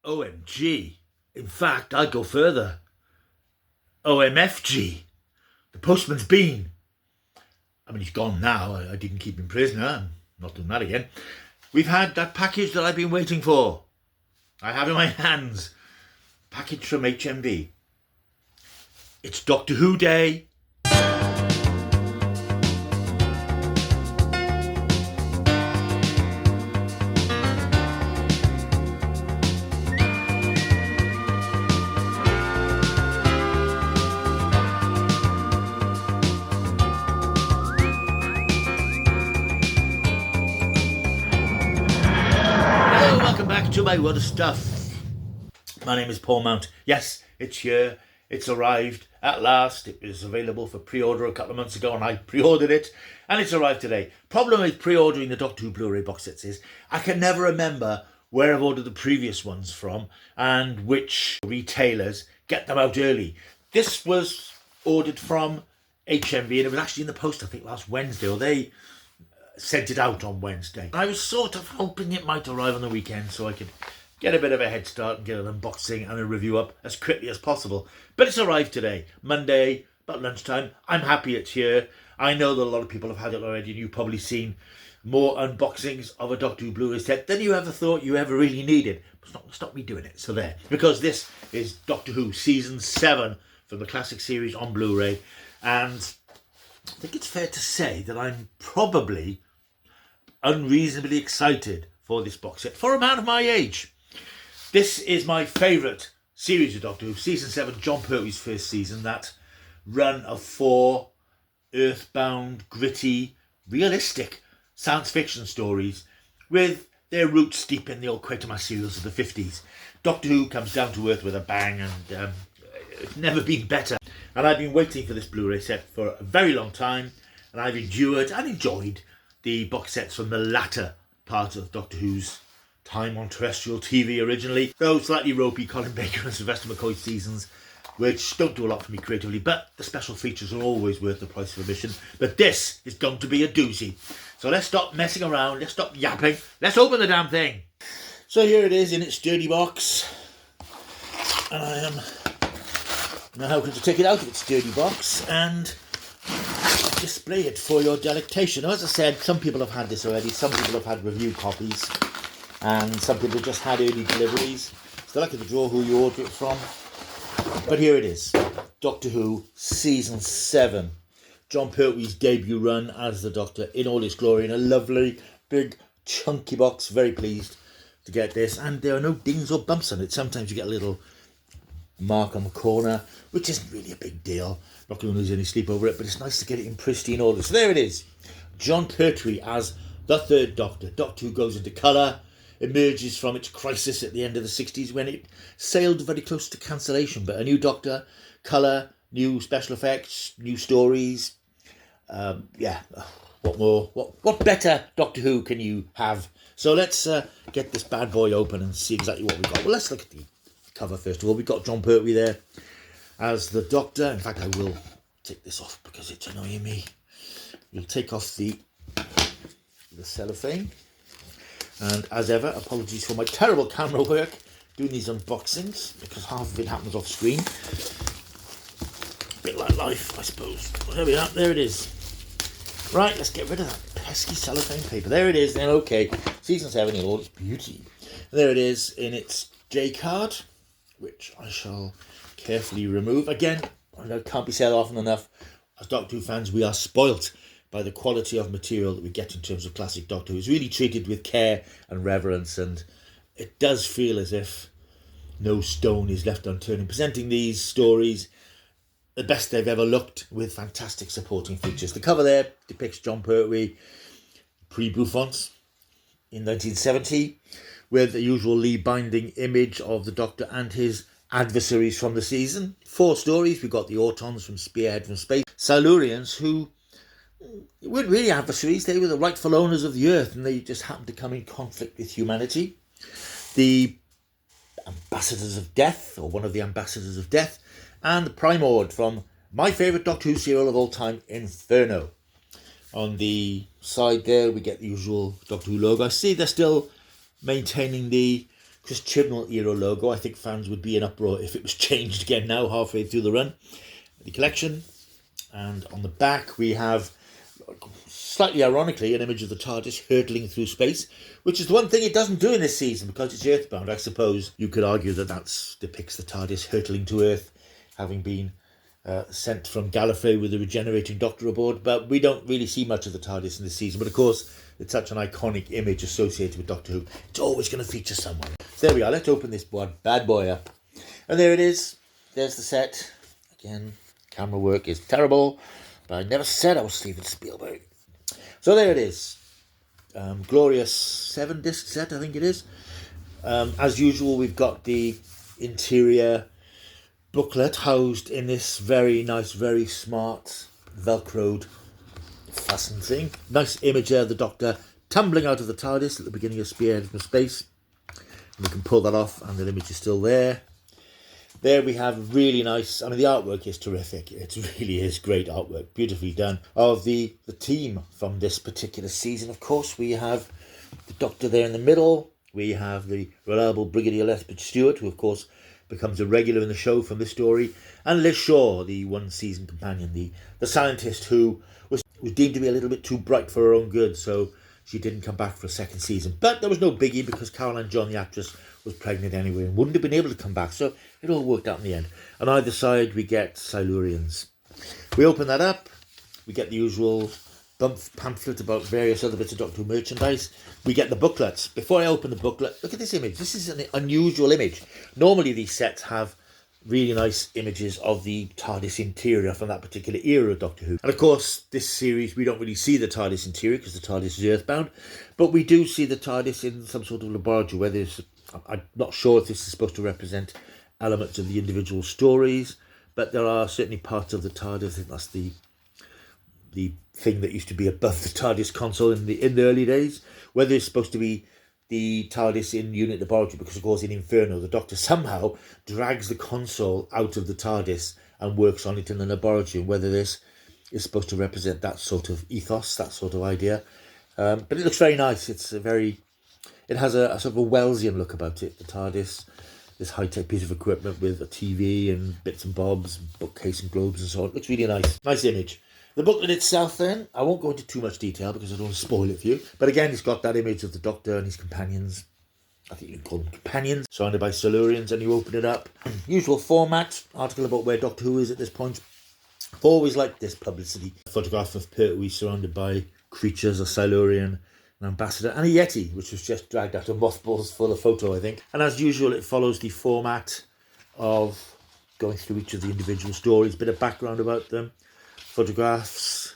OMG. In fact, I'd go further. OMFG. The postman's been. I mean, he's gone now. I didn't keep him prisoner. I'm not doing that again. We've had that package that I've been waiting for. I have in my hands. Package from HMV. It's Doctor Who Day. To my world of stuff. My name is Paul Mount. Yes, it's here. It's arrived at last. It was available for pre-order a couple of months ago and I pre-ordered it and it's arrived today. Problem with pre-ordering the Doctor Who Blu-Ray box sets is I can never remember where I've ordered the previous ones from and which retailers get them out early. This was ordered from HMV and it was actually in the post I think last Wednesday, or they sent it out on Wednesday. I was sort of hoping it might arrive on the weekend so I could get a bit of a head start and get an unboxing and a review up as quickly as possible. But it's arrived today, Monday, about lunchtime. I'm happy it's here. I know that a lot of people have had it already and you've probably seen more unboxings of a Doctor Who Blu-ray set than you ever thought you ever really needed. But it's not going to stop me doing it, so there. Because this is Doctor Who Season 7 from the classic series on Blu-ray. And I think it's fair to say that I'm probably unreasonably excited for this box set for a man of my age. This is my favourite series of Doctor Who, Season 7, Jon Pertwee's first season, that run of 4 earthbound, gritty, realistic science fiction stories with their roots deep in the old Quatermass serials of the 50s. Doctor Who comes down to earth with a bang and it's never been better. And I've been waiting for this Blu-ray set for a very long time and I've endured and enjoyed the box sets from the latter part of Doctor Who's time on terrestrial TV originally. Those slightly ropey Colin Baker and Sylvester McCoy seasons, which don't do a lot for me creatively, but the special features are always worth the price of admission. But this is going to be a doozy. So let's stop messing around, let's stop yapping, let's open the damn thing. So here it is in its dirty box. And I am now going to take it out of its dirty box and display it for your delectation. Now, as I said, some people have had this already, some people have had review copies, and some people just had early deliveries. Still lucky to draw who you order it from. But here it is, Doctor Who Season 7. Jon Pertwee's debut run as the Doctor in all its glory in a lovely, big, chunky box. Very pleased to get this. And there are no dings or bumps on it. Sometimes you get a little mark on the corner, which isn't really a big deal. Not going to lose any sleep over it, but it's nice to get it in pristine order. So there it is. Jon Pertwee as the third Doctor. Doctor Who goes into colour, emerges from its crisis at the end of the 60s when it sailed very close to cancellation. But a new Doctor, colour, new special effects, new stories. What more? What better Doctor Who can you have? So let's get this bad boy open and see exactly what we've got. Well, let's look at the cover first of all. We've got Jon Pertwee there as the Doctor. In fact, I will take this off because it's annoying me. We'll take off the cellophane. And as ever, apologies for my terrible camera work doing these unboxings because half of it happens off screen. A bit like life, I suppose. Well, there we are. There it is. Right, let's get rid of that pesky cellophane paper. There it is then. Okay, Season 7 in all its beauty. And there it is in its J card, which I shall carefully remove. Again, I know it can't be said often enough, as Doctor Who fans, we are spoilt by the quality of material that we get in terms of classic Doctor Who. It's really treated with care and reverence, and it does feel as if no stone is left unturned in presenting these stories the best they've ever looked, with fantastic supporting features. The cover there depicts Jon Pertwee pre-Bouffants in 1970, with the usual Lee binding image of the Doctor and his adversaries from the season. 4 stories. We've got the Autons from Spearhead from Space, Silurians, who weren't really adversaries. They were the rightful owners of the Earth, and they just happened to come in conflict with humanity. The Ambassadors of Death, or one of the Ambassadors of Death, and the Primord from my favourite Doctor Who serial of all time, Inferno. On the side there, we get the usual Doctor Who logo. I see they're still maintaining the Chris Chibnall era logo. I think fans would be in uproar if it was changed again now, halfway through the run. The collection. And on the back we have, slightly ironically, an image of the TARDIS hurtling through space, which is the one thing it doesn't do in this season because it's Earthbound. I suppose you could argue that depicts the TARDIS hurtling to Earth, having been sent from Gallifrey with the regenerating Doctor aboard, but we don't really see much of the TARDIS in this season. But of course, it's such an iconic image associated with Doctor Who, it's always going to feature someone. So there we are, let's open this bad boy up. And there it is, there's the set. Again, camera work is terrible, but I never said I was Steven Spielberg. So there it is, glorious 7-disc set, I think it is. As usual, we've got the interior booklet housed in this very nice, very smart velcroed fasten thing. Nice image there of the Doctor tumbling out of the TARDIS at the beginning of Spearhead from Space. And we can pull that off and the image is still there. There we have really nice, I mean the artwork is terrific. It really is great artwork, beautifully done. Of the team from this particular season, of course, we have the Doctor there in the middle. We have the reliable Brigadier Lethbridge Stewart, who of course becomes a regular in the show from this story, and Liz Shaw, the one-season companion, the scientist who was deemed to be a little bit too bright for her own good, so she didn't come back for a second season. But there was no biggie because Caroline John, the actress, was pregnant anyway and wouldn't have been able to come back, so it all worked out in the end. On either side, we get Silurians. We open that up, we get the usual pamphlet about various other bits of Doctor Who merchandise. We get the booklets. Before I open the booklet, look at this image. This is an unusual image. Normally these sets have really nice images of the TARDIS interior from that particular era of Doctor Who. And of course, this series, we don't really see the TARDIS interior because the TARDIS is earthbound, but we do see the TARDIS in some sort of laboratory where there's, I'm not sure if this is supposed to represent elements of the individual stories, but there are certainly parts of the TARDIS. I think that's the thing that used to be above the TARDIS console in the early days, whether it's supposed to be the TARDIS in Unit Laboratory, because of course in Inferno the Doctor somehow drags the console out of the TARDIS and works on it in the laboratory, and whether this is supposed to represent that sort of ethos, that sort of idea. But it looks very nice. It has a sort of a Wellesian look about it, the TARDIS, this high-tech piece of equipment with a TV and bits and bobs, bookcase and globes and so on. It looks really nice. Nice image. The booklet itself then, I won't go into too much detail because I don't want to spoil it for you. But again, it's got that image of the Doctor and his companions. I think you can call them companions, surrounded by Silurians, and you open it up. Usual format, article about where Doctor Who is at this point. I've always liked this publicity. A photograph of Pertwee surrounded by creatures, a Silurian, an ambassador, and a Yeti, which was just dragged out of mothballs for the photo, I think. And as usual, it follows the format of going through each of the individual stories, bit of background about them. Photographs,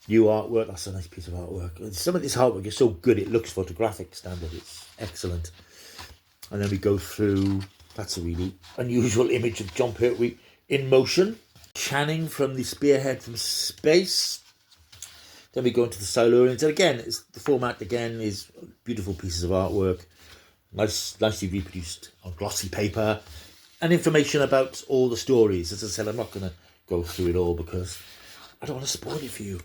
new artwork. That's a nice piece of artwork. Some of this artwork is so good it looks photographic standard. It's excellent. And then we go through, that's a really unusual image of John Pertwee in motion. Channing from the Spearhead from Space. Then we go into the Silurians. And again, the format again is beautiful pieces of artwork. Nicely reproduced on glossy paper. And information about all the stories. As I said, I'm not going to go through it all because I don't want to spoil it for you,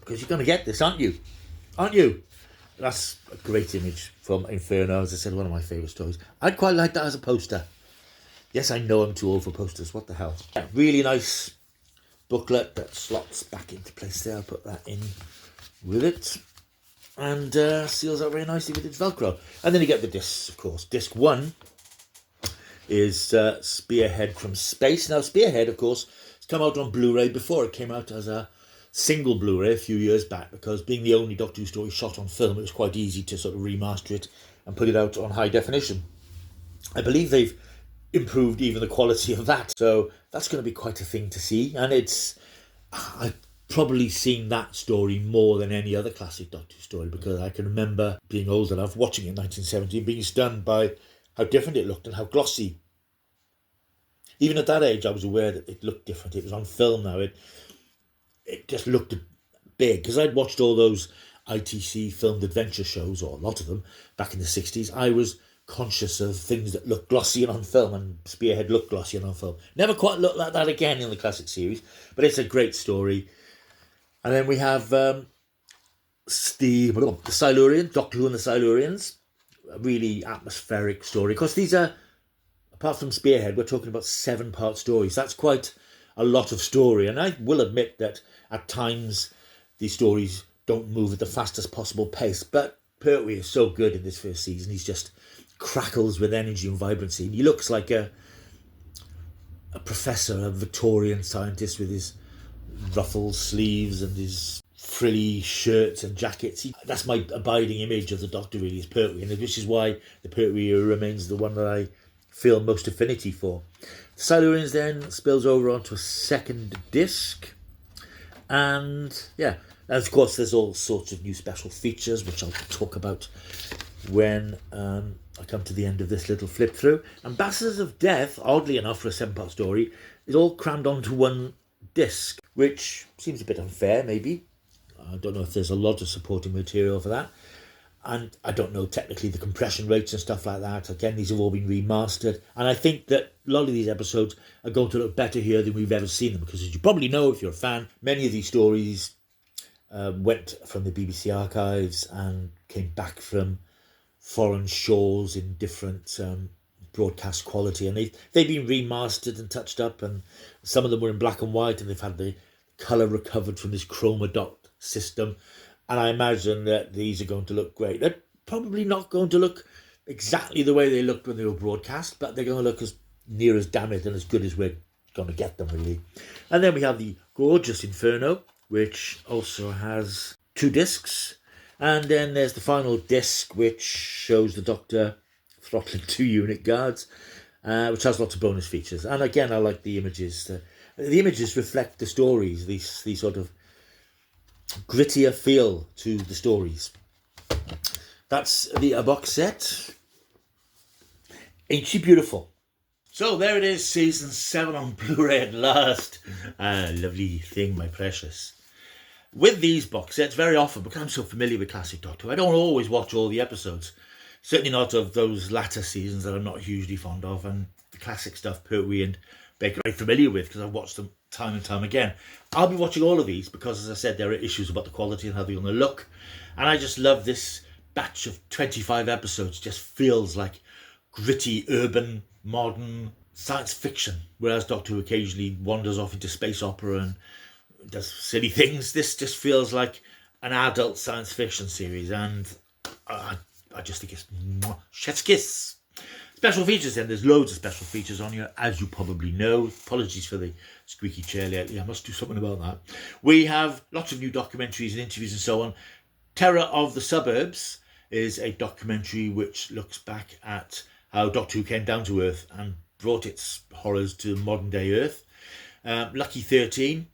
because you're going to get this, aren't you? That's a great image from Inferno. As I said, one of my favourite stories. I'd quite like that as a poster. Yes, I know I'm too old for posters. What the hell? Yeah, really nice booklet that slots back into place there. I'll put that in with it, and seals out very nicely with its Velcro. And then you get the discs, of course. Disc 1 is Spearhead from Space. Now, Spearhead, of course, come out on Blu-ray before it came out as a single Blu-ray a few years back, because being the only Doctor Who story shot on film, it was quite easy to sort of remaster it and put it out on high definition. I believe they've improved even the quality of that, so that's going to be quite a thing to see. And I've probably seen that story more than any other classic Doctor Who story, because I can remember being old enough, watching it in 1970, and being stunned by how different it looked and how glossy. Even at that age, I was aware that it looked different. It was on film now. It just looked big. Because I'd watched all those ITC filmed adventure shows, or a lot of them, back in the 60s. I was conscious of things that looked glossy and on film, and Spearhead looked glossy and on film. Never quite looked like that again in the classic series, but it's a great story. And then we have the Silurian, Doctor Who and the Silurians, a really atmospheric story. Of course, these are, apart from Spearhead, we're talking about 7-part stories. That's quite a lot of story. And I will admit that at times these stories don't move at the fastest possible pace. But Pertwee is so good in this first season. He's just crackles with energy and vibrancy. He looks like a professor, a Victorian scientist with his ruffled sleeves and his frilly shirts and jackets. That's my abiding image of the Doctor, really, is Pertwee, and which is why the Pertwee era remains the one that I feel most affinity for. The Silurians then spills over onto a second disc, and of course there's all sorts of new special features, which I'll talk about when I come to the end of this little flip through. Ambassadors of Death, oddly enough for a 7-part story, is all crammed onto one disc, which seems a bit unfair, maybe. I don't know if there's a lot of supporting material for that. And I don't know technically the compression rates and stuff like that. Again, these have all been remastered. And I think that a lot of these episodes are going to look better here than we've ever seen them. Because as you probably know, if you're a fan, many of these stories went from the BBC archives and came back from foreign shores in different broadcast quality. And they've been remastered and touched up. And some of them were in black and white. And they've had the colour recovered from this chroma dot system. And I imagine that these are going to look great. They're probably not going to look exactly the way they looked when they were broadcast, but they're going to look as near as damn it and as good as we're going to get them, really. And then we have the gorgeous Inferno, which also has 2 discs. And then there's the final disc, which shows the Doctor throttling 2 unit guards, which has lots of bonus features. And again, I like the images. The images reflect the stories, these sort of grittier feel to the stories. That's the box set. Ain't she beautiful? So there it is, season 7 on Blu-ray at last. Lovely thing, my precious. With these box sets, very often, because I'm so familiar with classic Doctor Who, I don't always watch all the episodes. Certainly not of those latter seasons that I'm not hugely fond of, and the classic stuff, Pertwee and Baker, I'm familiar with because I've watched them time and time again. I'll be watching all of these because, as I said, there are issues about the quality and how they're going to look. And I just love this batch of 25 episodes. Just feels like gritty, urban, modern science fiction. Whereas Doctor Who occasionally wanders off into space opera and does silly things. This just feels like an adult science fiction series. And I just think it's chef's kiss. Special features then. There's loads of special features on here, as you probably know. Apologies for the squeaky chair lately. I must do something about that. We have lots of new documentaries and interviews and so on. Terror of the Suburbs is a documentary which looks back at how Doctor Who came down to Earth and brought its horrors to modern day Earth. Lucky 13,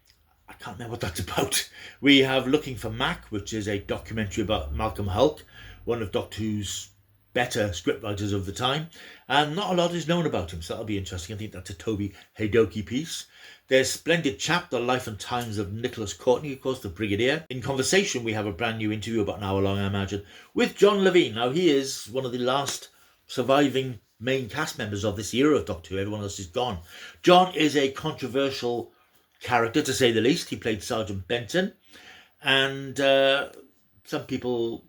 I can't remember what that's about. We have Looking for Mac, which is a documentary about Malcolm Hulke, one of Doctor Who's better scriptwriters of the time, and not a lot is known about him, so that'll be interesting. I think that's a Toby Hadoke piece. There's Splendid Chap, The Life and Times of Nicholas Courtney, of course, the Brigadier. In Conversation, we have a brand new interview, about an hour long, I imagine, with John Levine. Now, he is one of the last surviving main cast members of this era of Doctor Who. Everyone else is gone. John is a controversial character, to say the least. He played Sergeant Benton, and some people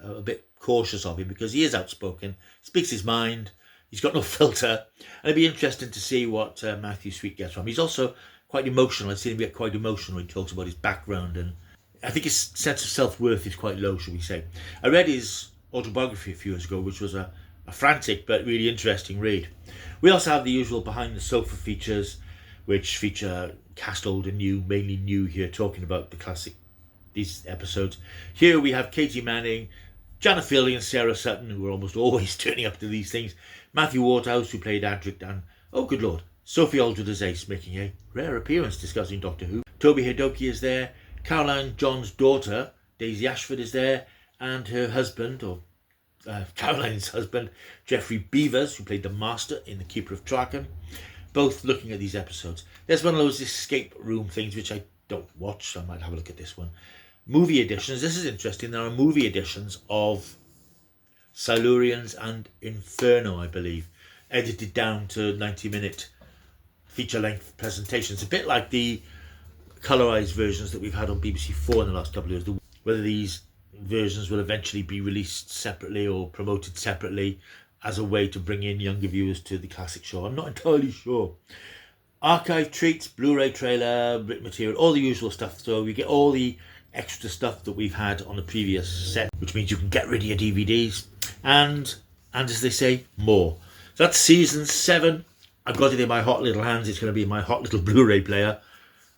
are a bit cautious of him because he is outspoken, speaks his mind, he's got no filter, and it'd be interesting to see what Matthew Sweet gets from him. He's also quite emotional. I've seen him get quite emotional when he talks about his background, and I think his sense of self-worth is quite low, shall we say. I read his autobiography a few years ago, which was a frantic but really interesting read. We also have the usual behind the sofa features, which feature cast old and new, mainly new here, talking about the classic, these episodes. Here we have Katie Manning, Jana Fielding and Sarah Sutton, who are almost always turning up to these things. Matthew Waterhouse, who played Adric, and, oh good lord, Sophie Aldred as Ace, making a rare appearance discussing Doctor Who. Toby Hadoke is there. Caroline John's daughter, Daisy Ashford, is there. And her husband, or Caroline's husband, Geoffrey Beavers, who played the Master in The Keeper of Traken. Both looking at these episodes. There's one of those escape room things, which I don't watch, so I might have a look at this one. Movie editions. This is interesting. There are movie editions of Silurians and Inferno, I believe, edited down to 90-minute feature-length presentations. A bit like the colorized versions that we've had on BBC 4 in the last couple of years. Whether these versions will eventually be released separately or promoted separately as a way to bring in younger viewers to the classic show. I'm not entirely sure. Archive treats, Blu-ray trailer, written material, all the usual stuff. So you get all the extra stuff that we've had on the previous set, which means you can get rid of your DVDs and as they say, more. So that's season 7. I've got it in my hot little hands. It's going to be in my hot little Blu-ray player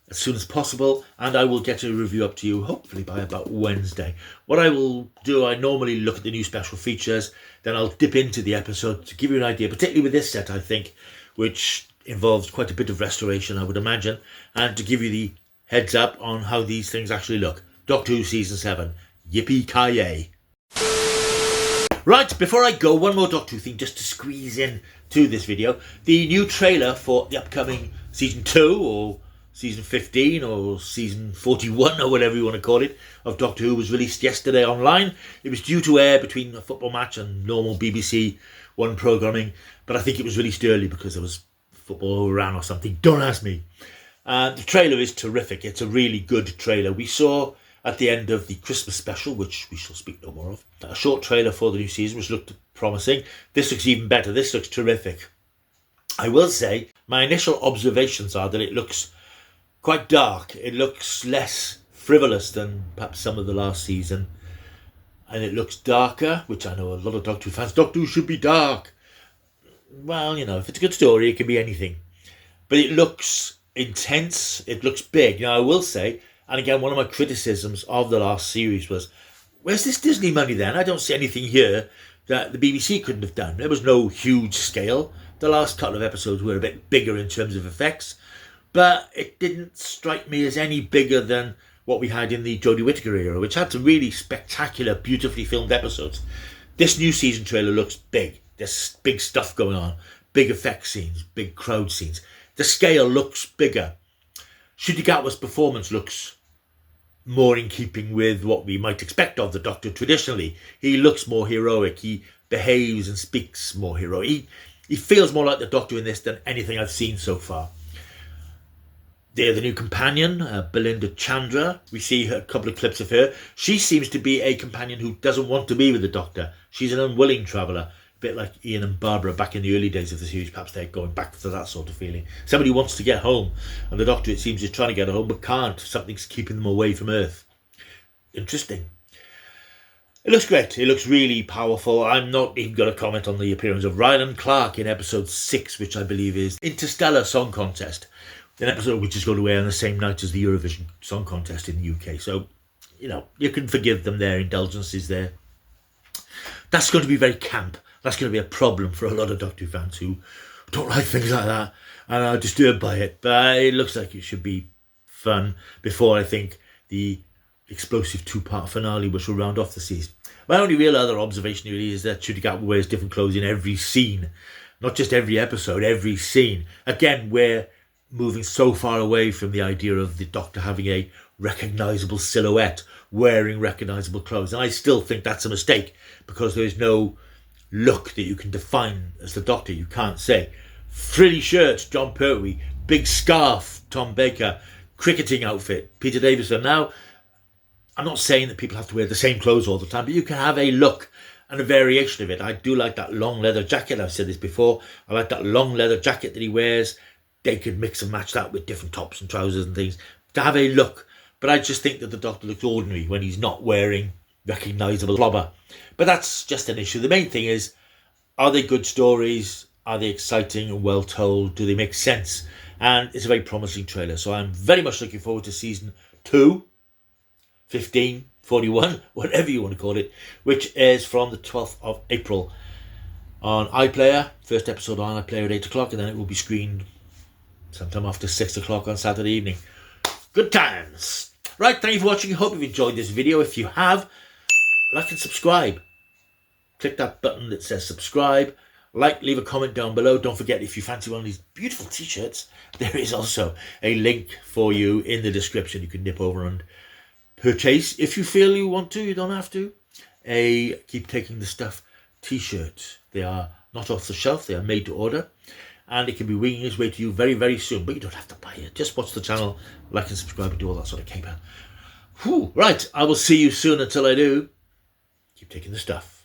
as soon as possible, and I will get a review up to you hopefully by about Wednesday. What I will do, I normally look at the new special features, then I'll dip into the episode to give you an idea, particularly with this set, I think, which involves quite a bit of restoration, I would imagine, and to give you the heads up on how these things actually look. Doctor Who Season 7. Yippee-ki-yay. Right, before I go, one more Doctor Who thing just to squeeze in to this video. The new trailer for the upcoming Season 2, or Season 15, or Season 41, or whatever you want to call it, of Doctor Who was released yesterday online. It was due to air between a football match and normal BBC One programming, but I think it was released early because there was football overran or something. Don't ask me. The trailer is terrific. It's a really good trailer. We saw at the end of the Christmas special, which we shall speak no more of, a short trailer for the new season, which looked promising. This looks even better. This looks terrific. I will say, my initial observations are that it looks quite dark. It looks less frivolous than perhaps some of the last season. And it looks darker, which I know a lot of Doctor Who fans, Doctor Who should be dark. Well, you know, if it's a good story, it can be anything. But it looks intense. It looks big. Now, I will say, and again, one of my criticisms of the last series was, where's this Disney money then? I don't see anything here that the BBC couldn't have done. There was no huge scale. The last couple of episodes were a bit bigger in terms of effects, but it didn't strike me as any bigger than what we had in the Jodie Whittaker era, which had some really spectacular, beautifully filmed episodes. This new season trailer looks big. There's big stuff going on, big effect scenes, big crowd scenes. The scale looks bigger. Ncuti Gatwa's performance looks more in keeping with what we might expect of the Doctor traditionally. He looks more heroic. He behaves and speaks more heroic. He feels more like the Doctor in this than anything I've seen so far. The new companion, Belinda Chandra, we see a couple of clips of her. She seems to be a companion who doesn't want to be with the Doctor. She's an unwilling traveller, a bit like Ian and Barbara back in the early days of the series. Perhaps they're going back to that sort of feeling. Somebody wants to get home, and the Doctor, it seems, is trying to get home but can't. Something's keeping them away from Earth. Interesting. It looks great. It looks really powerful. I'm not even going to comment on the appearance of Ryland Clark in episode 6, which I believe is Interstellar Song Contest, an episode which is going to air on the same night as the Eurovision Song Contest in the UK. So, you know, you can forgive them their indulgences there. That's going to be very camp. That's going to be a problem for a lot of Doctor Who fans who don't like things like that and are disturbed by it. But it looks like it should be fun before, I think, the explosive 2-part finale, which will round off the season. My only real other observation really is that Ncuti Gatwa wears different clothes in every scene. Not just every episode, every scene. Again, we're moving so far away from the idea of the Doctor having a recognisable silhouette, wearing recognisable clothes. And I still think that's a mistake, because there is no look that you can define as the Doctor. You can't say frilly shirt, John Pertwee, big scarf, Tom Baker, cricketing outfit, Peter Davison. Now, I'm not saying that people have to wear the same clothes all the time, but you can have a look and a variation of it. I do like that long leather jacket. I've said this before. I like that long leather jacket that he wears. They could mix and match that with different tops and trousers and things to have a look. But I just think that the Doctor looks ordinary when he's not wearing recognisable slobber. But that's just an issue. The main thing is, are they good stories? Are they exciting and well told? Do they make sense? And it's a very promising trailer. So I'm very much looking forward to season 2, 15, 41, whatever you want to call it, which airs from the 12th of April on iPlayer. First episode on iPlayer at 8 o'clock, and then it will be screened sometime after 6 o'clock on Saturday evening. Good times. Right, thank you for watching. I hope you've enjoyed this video. If you have, like and subscribe. Click that button that says subscribe. Like, leave a comment down below. Don't forget, if you fancy one of these beautiful t-shirts, there is also a link for you in the description. You can nip over and purchase if you feel you want to. You don't have to. A Keep Taking the Stuff t-shirt. They are not off the shelf. They are made to order. And it can be winging its way to you very, very soon. But you don't have to buy it. Just watch the channel, like and subscribe, and do all that sort of caper. Whew, right, I will see you soon. Until I do, keep taking the stuff.